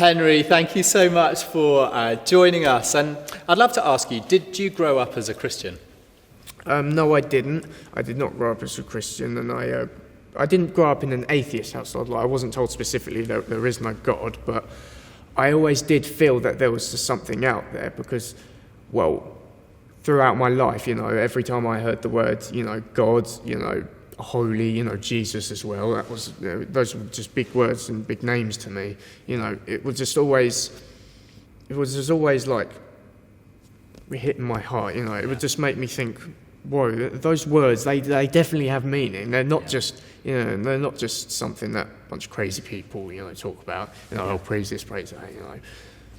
Henry, thank you so much for joining us. And I'd love to ask you, did you grow up as a Christian? No, I didn't. I did not grow up as a Christian, and I didn't grow up in an atheist household. Like, I wasn't told specifically that there is no God, but I always did feel that there was just something out there because, well, throughout my life, every time I heard the word, God, holy, Jesus as well, that was, those were just big words and big names to me. It was just always like hitting my heart. It would just make me think, whoa, those words, they definitely have meaning. They're not just, they're not just something that a bunch of crazy people, talk about. Oh, praise this, praise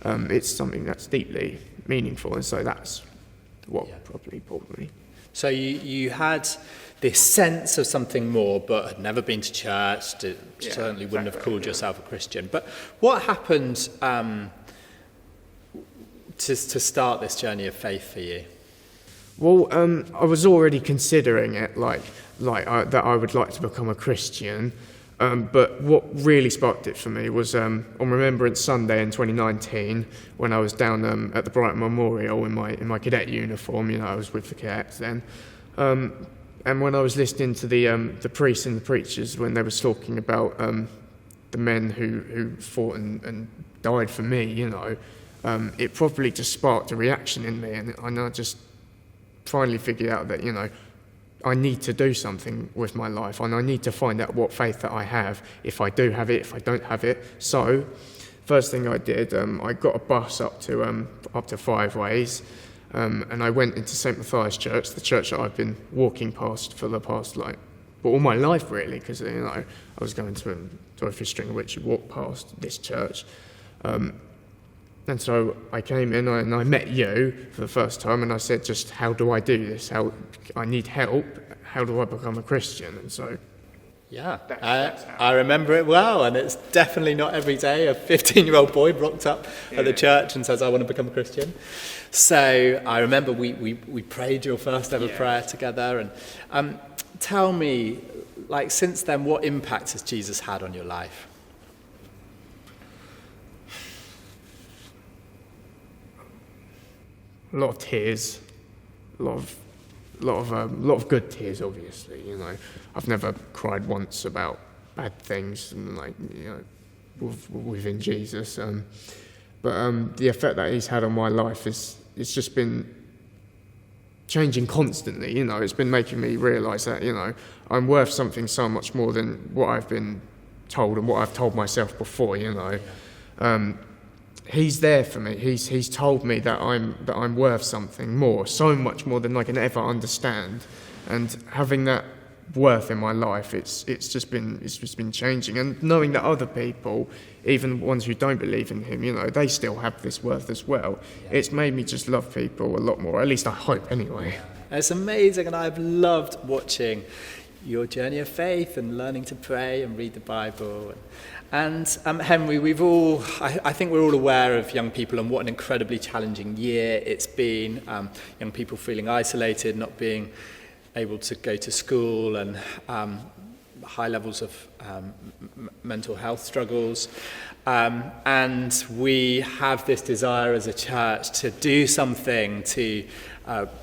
that. It's something that's deeply meaningful, and so that's what probably brought me. So you had this sense of something more, but had never been to church. Certainly wouldn't have called yourself a Christian. But what happened to start this journey of faith for you? Well, I was already considering it, that I would like to become a Christian. But what really sparked it for me was on Remembrance Sunday in 2019, when I was down at the Brighton Memorial in my cadet uniform. I was with the cadets then. And when I was listening to the priests and the preachers when they were talking about the men who fought and died for me, it probably just sparked a reaction in me, and I just finally figured out that, I need to do something with my life, and I need to find out what faith that I have, if I do have it, if I don't have it. So, first thing I did, I got a bus up to Five Ways, and I went into St Matthias Church, the church that I've been walking past for the past, all my life really, because I was going to a fishing which you walk past this church. And so I came in and I met you for the first time, and I said, just how do I do this? How I need help. How do I become a Christian? And so, I remember it well, and it's definitely not every day a 15-year-old boy rocked up at the church and says, I want to become a Christian. So I remember we prayed your first ever prayer together. And tell me, since then, what impact has Jesus had on your life? A lot of tears, a lot of good tears. Obviously, I've never cried once about bad things, within Jesus. But the effect that he's had on my life it's just been changing constantly. It's been making me realise that I'm worth something so much more than what I've been told and what I've told myself before. He's there for me. He's told me that I'm worth something more, so much more than I can ever understand. And having that worth in my life, it's just been changing. And knowing that other people, even ones who don't believe in him, they still have this worth as well. It's made me just love people a lot more. At least I hope, anyway. It's amazing, and I've loved watching your journey of faith and learning to pray and read the Bible. And Henry, I think we're all aware of young people and what an incredibly challenging year it's been. Young people feeling isolated, not being able to go to school, and high levels of mental health struggles. And we have this desire as a church to do something, to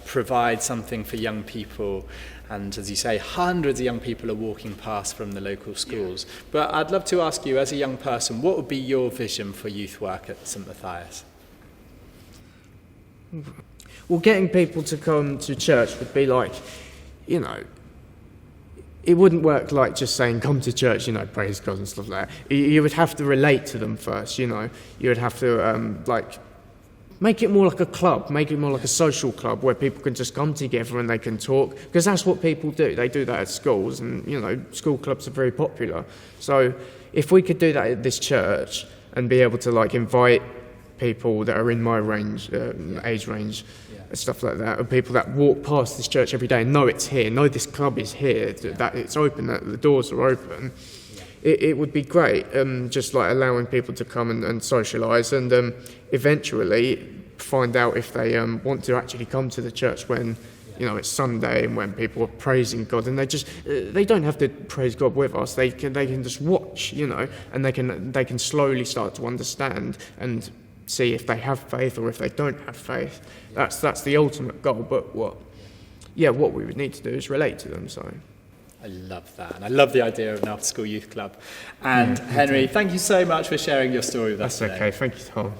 provide something for young people. And as you say, hundreds of young people are walking past from the local schools. But I'd love to ask you, as a young person, what would be your vision for youth work at St Matthias? Well, getting people to come to church would be it wouldn't work like just saying, come to church, praise God and stuff like that. You would have to relate to them first, You would have to, make it more like a club, make it more like a social club where people can just come together and they can talk, because that's what people do. They do that at schools, and, school clubs are very popular. So if we could do that at this church and be able to, invite people that are in my range, age range, stuff like that, and people that walk past this church every day and know it's here, know this club is here, that it's open, that the doors are open, it would be great, just allowing people to come and socialise, and eventually find out if they want to actually come to the church when it's Sunday and when people are praising God, and they don't have to praise God with us. They can just watch, and they can slowly start to understand and see if they have faith or if they don't have faith. That's the ultimate goal. But what we would need to do is relate to them. So I love that, and I love the idea of an after-school youth club. And Henry, thank you so much for sharing your story with us today. That's okay. Thank you, Tom.